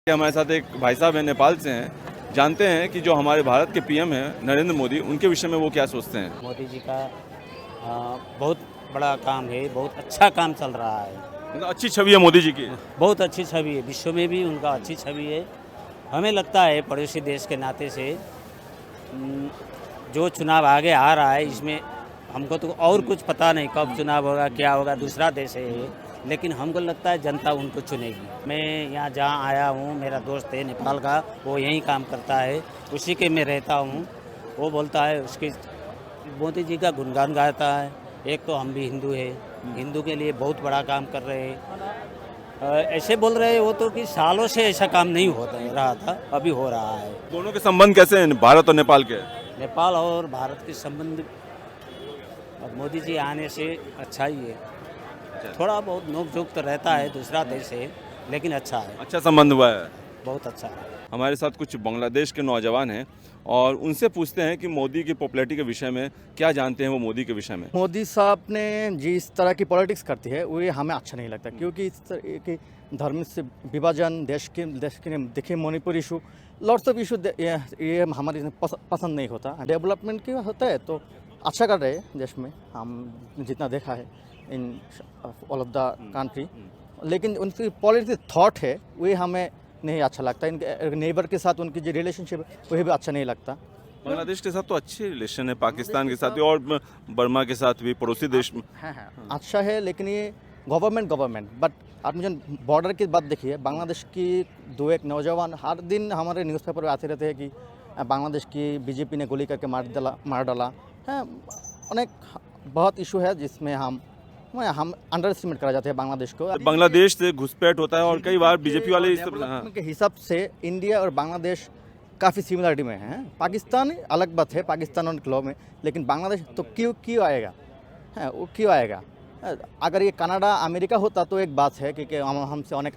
हमारे साथ एक भाई साहब हैं, नेपाल से हैं। जानते हैं कि जो हमारे भारत के पीएम हैं नरेंद्र मोदी, उनके विषय में वो क्या सोचते हैं। मोदी जी का बहुत बड़ा काम है, बहुत अच्छा काम चल रहा है। मतलब अच्छी छवि है मोदी जी की। बहुत अच्छी छवि है, विश्व में भी उनका अच्छी छवि है। हमें लगता है पड़ोसी देश के नाते से उम, जो चुनाव आगे आ रहा है इसमें हमको तो और कुछ पता नहीं कब चुनाव होगा, क्या होगा, दूसरा देश है ये। लेकिन हमको लगता है जनता उनको चुनेगी। मैं यहाँ जहाँ आया हूँ, मेरा दोस्त है नेपाल का, वो यहीं काम करता है, उसी के में रहता हूँ। वो बोलता है उसकी मोदी जी का गुणगान गाता है। एक तो हम भी हिंदू है, हिंदू के लिए बहुत बड़ा काम कर रहे हैं। ऐसे बोल रहे हैं वो तो कि सालों से ऐसा काम नहीं होता रहा था, अभी हो रहा है। दोनों के संबंध कैसे हैं भारत और नेपाल के। नेपाल और भारत के संबंध अब मोदी जी आने से अच्छा ही है। थोड़ा बहुत नोक झोंक तो रहता है, दूसरा देश है, लेकिन अच्छा है, अच्छा संबंध हुआ है। बहुत अच्छा है। हमारे साथ कुछ बांग्लादेश के नौजवान हैं और उनसे पूछते हैं कि मोदी की पॉपुलैरिटी के विषय में क्या जानते हैं वो मोदी के विषय में। मोदी साहब ने जिस तरह की पॉलिटिक्स करती है वो हमें अच्छा नहीं लगता, क्योंकि इस तरह की धर्म से विभाजन, देश के देखिए Manipur issue, lots of issue, ये हमारे पसंद नहीं होता। डेवलपमेंट की होता है तो अच्छा कर रहे हैं देश में, हम जितना देखा है in all of the country. लेकिन उनकी पॉलिटिक्स थॉट है वो हमें नहीं अच्छा लगता। इनके नेबर के साथ उनकी जो रिलेशनशिप है वही भी अच्छा नहीं लगता। बांग्लादेश के साथ तो अच्छे रिलेशन है, पाकिस्तान के साथ भी और बर्मा के साथ भी, पड़ोसी देश में। हाँ, अच्छा है, लेकिन ये गवर्नमेंट बट आप मुझे बॉर्डर की बात देखिए। बांग्लादेश की दो एक नौजवान हर दिन हमारे न्यूज़पेपर में आते रहते हैं कि बांग्लादेश की बीजेपी ने गोली करके मार डाला है। अनेक बहुत इशू है जिसमें हम अंडर एस्टिमेट करा जाते हैं बांग्लादेश को। बांग्लादेश से घुसपैठ होता है और कई बार बीजेपी वाले इस डेवलपमेंट के हिसाब से इंडिया और बांग्लादेश काफ़ी सिमिलरिटी में हैं। पाकिस्तान अलग बात है, पाकिस्तान और क्लो में, लेकिन बांग्लादेश तो क्यों आएगा है, वो क्यों आएगा। अगर ये कनाडा अमेरिका होता तो एक बात है कि हम हमसे अनेक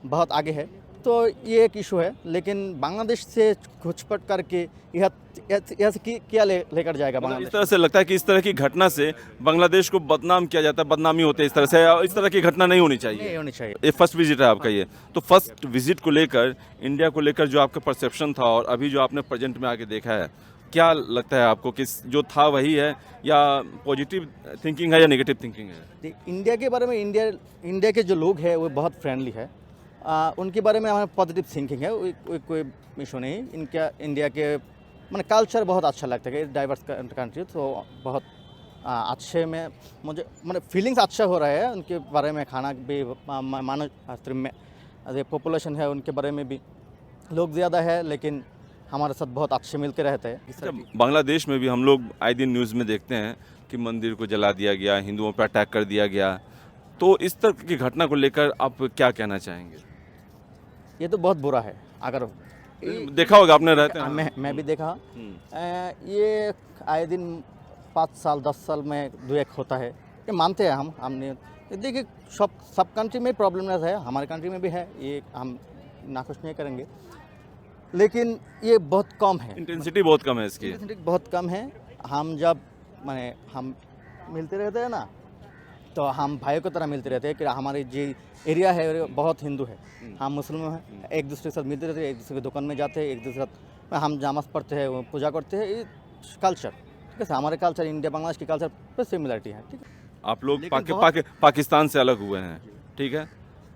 बहुत आगे है, तो ये एक इशू है। लेकिन बांग्लादेश से घुसपैठ करके यह क्या लेकर जाएगा इस बांग्लादेश। तरह से लगता है कि इस तरह की घटना से बांग्लादेश को बदनाम किया जाता है, बदनामी होती है इस तरह से। इस तरह की घटना नहीं होनी चाहिए। नहीं होनी चाहिए। ये फर्स्ट विजिट है आपका, ये तो फर्स्ट विजिट को लेकर, इंडिया को लेकर जो आपका परसेप्शन था और अभी जो आपने प्रेजेंट में आके देखा है, क्या लगता है आपको कि जो था वही है, या पॉजिटिव थिंकिंग है या नेगेटिव थिंकिंग है। इंडिया के बारे में, इंडिया के जो लोग हैं वो बहुत फ्रेंडली है। उनके बारे में हमारा पॉजिटिव थिंकिंग है, कोई इशू नहीं। इनका इंडिया के मैंने कल्चर बहुत अच्छा लगता है, डाइवर्स कंट्री, तो बहुत अच्छे में मुझे मैंने फीलिंग्स अच्छा हो रहा है उनके बारे में। खाना भी मानव शास्त्र में पॉपुलेशन है, उनके बारे में भी लोग ज़्यादा है, लेकिन हमारे साथ बहुत अच्छे मिलकर रहते हैं। बांग्लादेश में भी हम लोग आए दिन न्यूज़ में देखते हैं कि मंदिर को जला दिया गया, हिंदुओं पर अटैक कर दिया गया। तो इस तरह की घटना को लेकर आप क्या कहना चाहेंगे। ये तो बहुत बुरा है। अगर देखा होगा आपने, रहते हैं। मैं भी देखा। ये आए दिन 5 साल 10 साल में 2-1 होता है, ये मानते हैं हमने। देखिए सब कंट्री में प्रॉब्लम रहता है, हमारे कंट्री में भी है, ये हम नाखुश नहीं करेंगे, लेकिन ये बहुत कम है। इंटेंसिटी बहुत कम है इसकी। इंटेंसिटी बहुत कम है। हम जब हम मिलते रहते हैं ना, तो हम भाइयों की तरह मिलते रहते हैं कि हमारे जो एरिया है बहुत हिंदू है, हम मुस्लिम हैं, एक दूसरे के साथ मिलते रहते हैं, एक दूसरे की दुकान में जाते हैं, एक दूसरे के साथ हम नमाज़ पढ़ते हैं, पूजा करते हैं। ये कल्चर ठीक है, हमारे कल्चर इंडिया बांग्लादेश की कल्चर पर सिमिलरिटी है। ठीक है, आप लोग पाकिस्तान से अलग हुए हैं, ठीक है,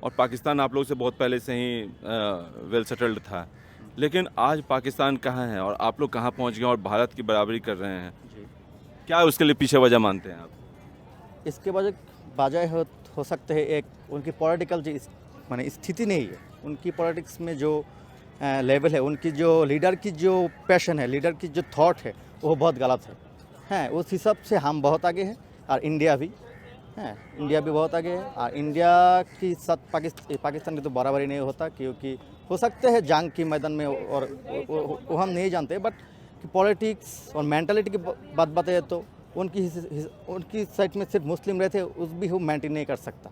और पाकिस्तान आप लोग से बहुत पहले से ही वेल सेटल्ड था। लेकिन आज पाकिस्तान कहाँ है और आप लोग कहाँ पहुँच गए और भारत की बराबरी कर रहे हैं। क्या उसके लिए पीछे वजह मानते हैं आप। इसके वजह हो सकते हैं एक उनकी पॉलिटिकल जो स्थिति नहीं है, उनकी पॉलिटिक्स में जो लेवल है, उनकी जो लीडर की जो पैशन है, लीडर की जो थॉट है, वो बहुत गलत है। उस हिसाब से हम बहुत आगे हैं और इंडिया भी बहुत आगे है। और इंडिया की साथ पाकिस्तान की तो बराबरी नहीं होता, क्योंकि हो सकते हैं जंग के मैदान में, और वो हम नहीं जानते, बट पॉलिटिक्स और मेंटालिटी की बात बताए तो उनकी साइड में सिर्फ मुस्लिम रहते, उस भी वो मेंटेन नहीं कर सकता।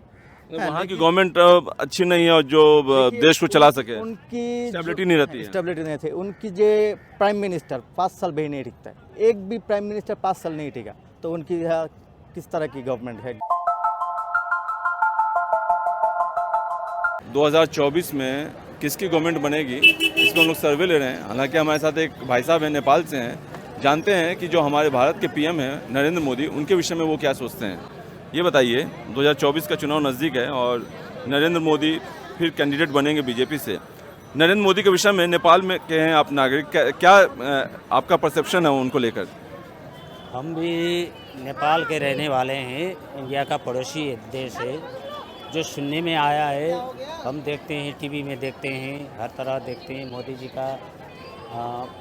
वहाँ की गवर्नमेंट अच्छी नहीं है और जो देश को चला सके, उनकी स्टेबिलिटी नहीं रहती है। स्टेबिलिटी नहीं थी उनकी। जो प्राइम मिनिस्टर 5 साल भी नहीं टिकता है, एक भी प्राइम मिनिस्टर 5 साल नहीं टिका, तो उनकी किस तरह की गवर्नमेंट है। 2024 में किसकी गवर्नमेंट बनेगी इसको हम लोग सर्वे ले रहे हैं। हालांकि हमारे साथ एक भाई साहब हैं, नेपाल से हैं, जानते हैं कि जो हमारे भारत के पीएम हैं नरेंद्र मोदी, उनके विषय में वो क्या सोचते हैं। ये बताइए, 2024 का चुनाव नज़दीक है और नरेंद्र मोदी फिर कैंडिडेट बनेंगे बीजेपी से। नरेंद्र मोदी के विषय में नेपाल में के हैं आप नागरिक, क्या आपका परसेप्शन है उनको लेकर? हम भी नेपाल के रहने वाले हैं, इंडिया का पड़ोसी देश है। जो सुनने में आया है, हम देखते हैं, टीवी में देखते हैं, हर तरह देखते हैं, मोदी जी का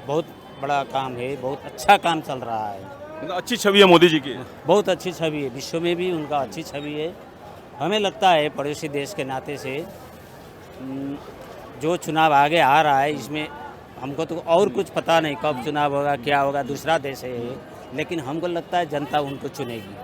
बहुत बड़ा काम है, बहुत अच्छा काम चल रहा है, मतलब अच्छी छवि है मोदी जी की। बहुत अच्छी छवि है, विश्व में भी उनका अच्छी छवि है। हमें लगता है पड़ोसी देश के नाते से जो चुनाव आगे आ रहा है, इसमें हमको तो और कुछ पता नहीं कब चुनाव होगा, क्या होगा, दूसरा देश है ये, लेकिन हमको लगता है जनता उनको चुनेगी।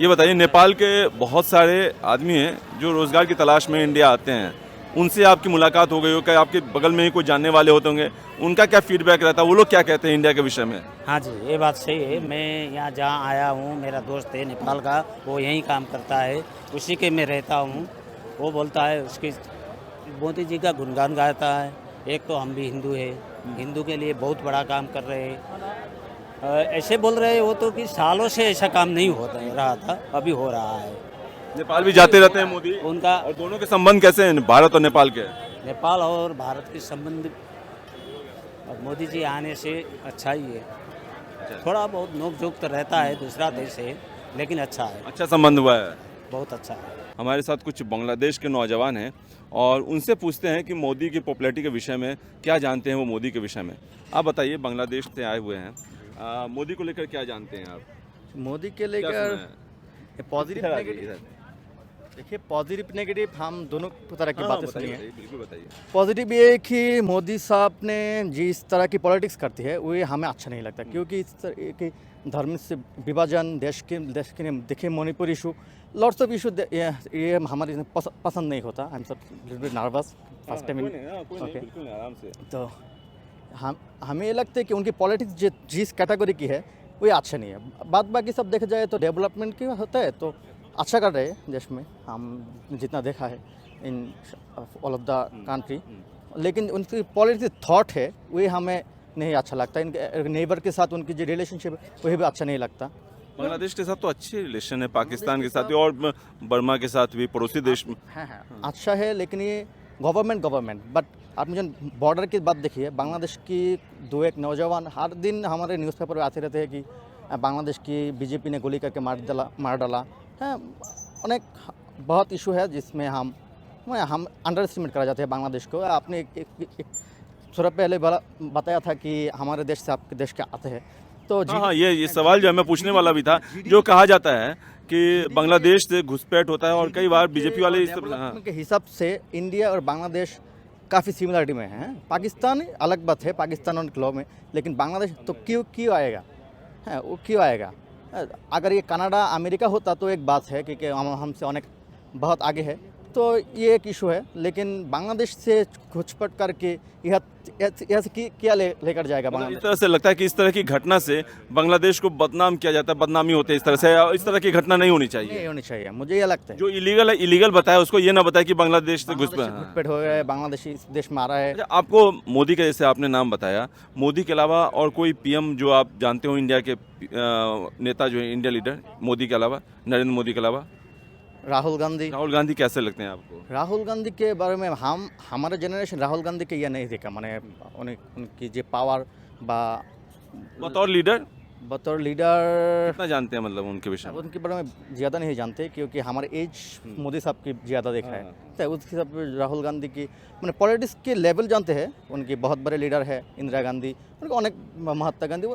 ये बताइए, नेपाल के बहुत सारे आदमी हैं जो रोज़गार की तलाश में इंडिया आते हैं, उनसे आपकी मुलाकात हो गई हो, क्या आपके बगल में ही कोई जानने वाले होते होंगे, उनका क्या फीडबैक रहता है, वो लोग क्या कहते हैं इंडिया के विषय में? हाँ जी, ये बात सही है। मैं यहाँ जहाँ आया हूँ, मेरा दोस्त है नेपाल का, वो यहीं काम करता है, उसी के मैं रहता हूँ। वो बोलता है, उसके मोदी जी का गुणगान गाता है। एक तो हम भी हिंदू है, हिंदू के लिए बहुत बड़ा काम कर रहे हैं। ऐसे बोल रहे हैं वो तो कि सालों से ऐसा काम नहीं होता रहा था, अभी हो रहा है। नेपाल भी जाते रहते हैं मोदी, उनका और दोनों के संबंध कैसे हैं भारत और नेपाल के? नेपाल और भारत के संबंध अब मोदी जी आने से अच्छा ही है। थोड़ा बहुत नोक-झोंक तो रहता है, दूसरा देश है, लेकिन अच्छा है, अच्छा संबंध हुआ है। बहुत अच्छा है। हमारे साथ कुछ बांग्लादेश के नौजवान हैं और उनसे पूछते हैं कि मोदी की पॉपुलैरिटी के विषय में क्या जानते हैं वो मोदी के विषय में। आप बताइए, बांग्लादेश से आए हुए हैं, मोदी को लेकर क्या जानते हैं आप? मोदी के क्या सुना लेकर है? पॉजिटिव इधर आ नेगेटिव, जाइए, देखिए पॉजिटिव नेगेटिव हम दोनों तरह की हाँ, बातें बताइए, सुनी है। बताइए, बिल्कुल बताइए। पॉजिटिव ये है कि मोदी साहब ने जिस तरह की पॉलिटिक्स करती है वो हमें अच्छा नहीं लगता, क्योंकि इस तरह की धर्म से विभाजन, देश के देखिए Manipur issue, lots of issue, ये हमारे पसंद नहीं होता। आई एम सब नर्वस फर्स्ट टाइम। ओके, आराम से। तो हमें ये लगता है कि उनकी पॉलिटिक्स जिस कैटेगरी की है वो अच्छा नहीं है। बात बाकी सब देखा जाए तो डेवलपमेंट की होता है, तो अच्छा कर रहे हैं देश में, हम जितना देखा है in all of the country. लेकिन उनकी पॉलिटिक्स थॉट है वो हमें नहीं अच्छा लगता। इनके नेबर के साथ उनकी जो रिलेशनशिप है वही भी अच्छा नहीं लगता। बांग्लादेश के साथ तो अच्छे रिलेशन है, पाकिस्तान के साथ भी और बर्मा के साथ भी, पड़ोसी देश में। हाँ, अच्छा है, लेकिन ये गवर्नमेंट बट आप मुझे बॉर्डर की बात देखिए, बांग्लादेश की दो एक नौजवान हर दिन हमारे न्यूज़पेपर में आते रहते हैं कि बांग्लादेश की बीजेपी ने गोली करके मार डाला है। अनेक बहुत इशू है जिसमें हम अंडर एस्टिमेट करा जाते हैं बांग्लादेश को। आपने एक थोड़ा पहले बताया था कि हमारे देश से आपके देश के आते हैं, तो हाँ, ये सवाल जो है मैं पूछने वाला भी था। जो कहा जाता है कि बांग्लादेश से घुसपैठ होता है और कई बार बीजेपी वाले डेवलपमेंट के हिसाब से इंडिया और बांग्लादेश काफ़ी सिमिलरिटी में हैं। पाकिस्तान अलग बात है, पाकिस्तान और लॉ में, लेकिन बांग्लादेश तो क्यों आएगा, है वो क्यों आएगा? अगर ये कनाडा अमेरिका होता तो एक बात है कि हमसे अनेक बहुत आगे है, तो ये एक इशू है। लेकिन बांग्लादेश से घुसपैठ करके यह से क्या लेकर जाएगा बांग्लादेश? इस तरह से लगता है कि इस तरह की घटना से बांग्लादेश को बदनाम किया जाता है, बदनामी होती है इस तरह से। इस तरह की घटना नहीं होनी चाहिए, नहीं होनी चाहिए, मुझे ये लगता है। जो इलीगल है इलीगल बताया, उसको ये ना बताया कि बांग्लादेश से घुसपैठ हो गया है, बांग्लादेशी इस देश में आ रहा है। अच्छा, आपको मोदी के, जैसे आपने नाम बताया, मोदी के अलावा और कोई पीएम जो आप जानते हो, इंडिया के नेता जो है, इंडिया लीडर मोदी के अलावा, नरेंद्र मोदी के अलावा? राहुल गांधी कैसे लगते हैं आपको? राहुल गांधी के बारे में हमारे जनरेशन राहुल गांधी के ये नहीं देखा, माने उनकी जो पावर बतौर लीडर कितना जानते हैं, मतलब उनके विषय में? उनके बारे में ज़्यादा नहीं जानते, क्योंकि हमारे एज मोदी साहब की ज़्यादा देखा है। तो उस हिसाब से राहुल गांधी की मैंने पॉलिटिक्स के लेवल जानते हैं। उनके बहुत बड़े लीडर है इंदिरा गांधी, उनको अनेक, महात्मा गांधी,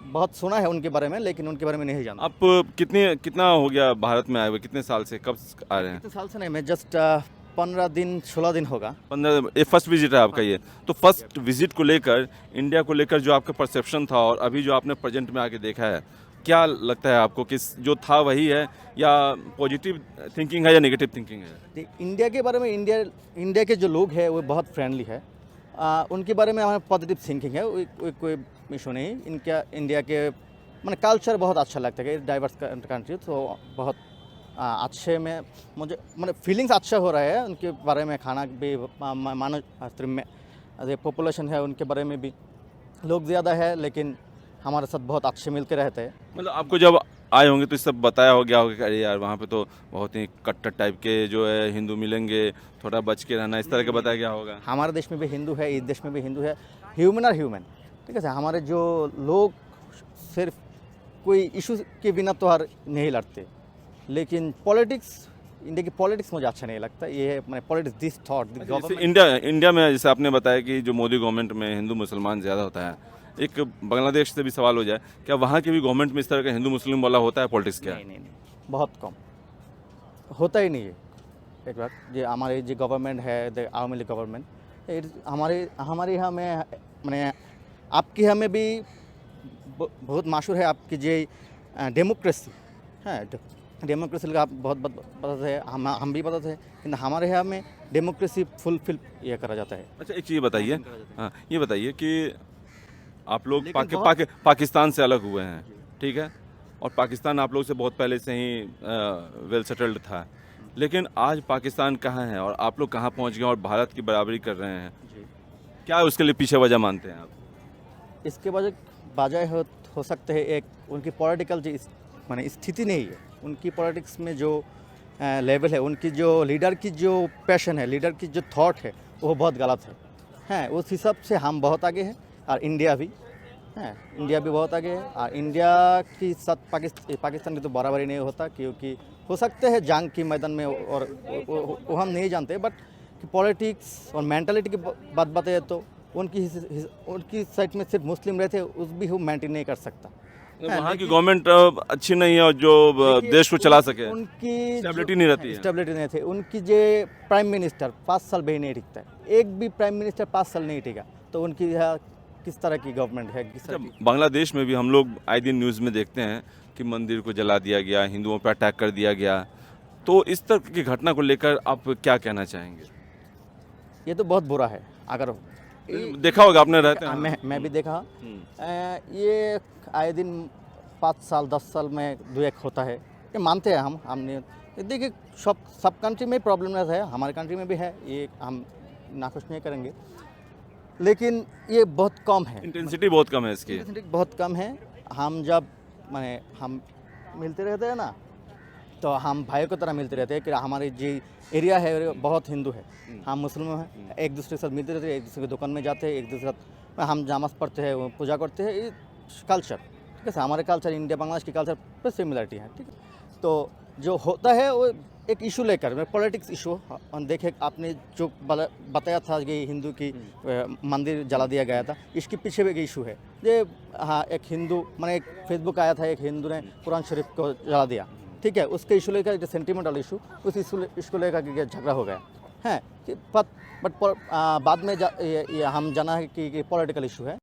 बहुत सुना है उनके बारे में, लेकिन उनके बारे में नहीं जानता। आप कितना हो गया भारत में आए हुए, कितने साल से, कब आ रहे हैं? कितने साल से नहीं, मैं जस्ट 15 दिन 16 दिन होगा। 15, ये फर्स्ट विजिट है आपका ये? तो फर्स्ट विजिट को लेकर, इंडिया को लेकर जो आपका परसेप्शन था और अभी जो आपने प्रेजेंट में आके देखा है, क्या लगता है आपको कि जो था वही है, या पॉजिटिव थिंकिंग है या नेगेटिव थिंकिंग है? इंडिया के बारे में, इंडिया के जो लोग हैं वो बहुत फ्रेंडली है। उनके बारे में हमारे पॉजिटिव थिंकिंग है, कोई इशू नहीं। इनका इंडिया के मैंने कल्चर बहुत अच्छा लगता है, डाइवर्स कंट्री, तो बहुत अच्छे में मुझे मतलब फीलिंग्स अच्छा हो रहा है उनके बारे में। खाना भी मानो जो पॉपुलेशन है उनके बारे में भी लोग ज़्यादा है, लेकिन हमारे साथ बहुत अच्छे मिल के रहते हैं। मतलब आपको जब आए होंगे तो इस सब बताया हो गया होगा कि अरे यार वहाँ पे तो बहुत ही कट्टर टाइप के जो है हिंदू मिलेंगे, थोड़ा बच के रहना, इस तरह का बताया गया होगा। हमारे देश में भी हिंदू है, इस देश में भी हिंदू है। ह्यूमन आर ह्यूमन, ठीक है सर। हमारे जो लोग सिर्फ कोई इशू के बिना तो हर नहीं लड़ते, लेकिन पॉलिटिक्स, इंडिया की पॉलिटिक्स मुझे अच्छा नहीं लगता। ये है मैंने पॉलिटिक्स दिस थॉट जैसे इंडिया में जैसे आपने बताया कि जो मोदी गवर्नमेंट में हिंदू मुसलमान ज़्यादा होता है, एक बांग्लादेश से भी सवाल हो जाए, क्या वहाँ की भी गवर्नमेंट में इस तरह का हिंदू मुस्लिम वाला होता है पॉलिटिक्स? क्या नहीं, बहुत कम होता ही नहीं है। एक बात जो हमारे जो गवर्नमेंट है, द आवामी लीग गवर्नमेंट, हमारे यहाँ में मैंने आपके यहाँ में भी बहुत मशहूर है आपकी जो डेमोक्रेसी है। डेमोक्रेसी का आप बहुत पता है, हम भी पता थे, लेकिन हमारे यहाँ में डेमोक्रेसी फुलफिल ये करा जाता है। अच्छा, एक चीज़ बताइए, हाँ ये बताइए कि आप लोग लेकिन पाकिस्तान से अलग हुए हैं, ठीक है, और पाकिस्तान आप लोग से बहुत पहले से ही वेल सेटल्ड था, लेकिन आज पाकिस्तान कहाँ है और आप लोग कहाँ पहुँच गए और भारत की बराबरी कर रहे हैं? क्या उसके लिए पीछे वजह मानते हैं आप? इसके वजह हो सकते हैं एक उनकी पॉलिटिकल जो माने स्थिति नहीं है, उनकी पॉलिटिक्स में जो लेवल है, उनकी जो लीडर की जो पैशन है, लीडर की जो थॉट है, वो बहुत गलत है। हैं उस हिसाब से हम बहुत आगे हैं, और इंडिया भी है, इंडिया भी बहुत आगे है। और इंडिया की साथ पाकिस्तान की तो बराबरी नहीं होता, क्योंकि हो सकते हैं जंग के मैदान में, और वो हम नहीं जानते, बट पॉलिटिक्स और मेंटालिटी की बात बताए तो उनकी साइड में सिर्फ मुस्लिम रहते, उस भी वो मेंटेन नहीं कर सकता। वहाँ की गवर्नमेंट अच्छी नहीं है और जो देश को चला सके उनकी स्टेबिलिटी नहीं रहती है। स्टेबिलिटी नहीं थी उनकी। जो प्राइम मिनिस्टर 5 साल भी नहीं टिकता है, एक भी प्राइम मिनिस्टर 5 साल नहीं टिका, तो उनकी यहाँ किस तरह की गवर्नमेंट है? किस तरह की? बांग्लादेश में भी हम लोग आए दिन न्यूज़ में देखते हैं कि मंदिर को जला दिया गया, हिंदुओं पर अटैक कर दिया गया, तो इस तरह की घटना को लेकर आप क्या कहना चाहेंगे? ये तो बहुत बुरा है। अगर देखा होगा आपने, रहते हैं। मैं भी देखा। ये आए दिन 5 साल 10 साल में 2-1 होता है, ये मानते हैं हमने। देखिए सब कंट्री में प्रॉब्लम रहता है, हमारे कंट्री में भी है, ये हम नाखुश नहीं करेंगे, लेकिन ये बहुत कम है, इंटेंसिटी बहुत कम है इसकी। इंटेंसिटी बहुत कम है। हम जब माने हम मिलते रहते हैं ना, तो हम भाइयों की तरह मिलते रहते हैं कि हमारे जो एरिया है बहुत हिंदू है, हम मुस्लिम हैं, एक दूसरे के साथ मिलते रहते हैं, एक दूसरे की दुकान में जाते हैं, एक दूसरे के साथ हम नमाज़ पढ़ते हैं, पूजा करते हैं। ये कल्चर, ठीक है, हमारे कल्चर इंडिया बांग्लादेश के कल्चर पर सिमिलरिटी है, ठीक है। तो जो होता है वो एक इशू लेकर, पॉलिटिक्स इशू। देखे आपने जो बताया था कि हिंदू की मंदिर जला दिया गया था, इसके पीछे भी एक इशू है। ये हाँ, एक हिंदू मैंने एक फेसबुक आया था, एक हिंदू ने कुरान शरीफ को जला दिया, ठीक है, उसके इशू लेकर जो सेंटिमेंटल इशू, उस इशू लेकर झगड़ा हो गया है। बट बाद में हम जाना है कि पॉलिटिकल इशू है।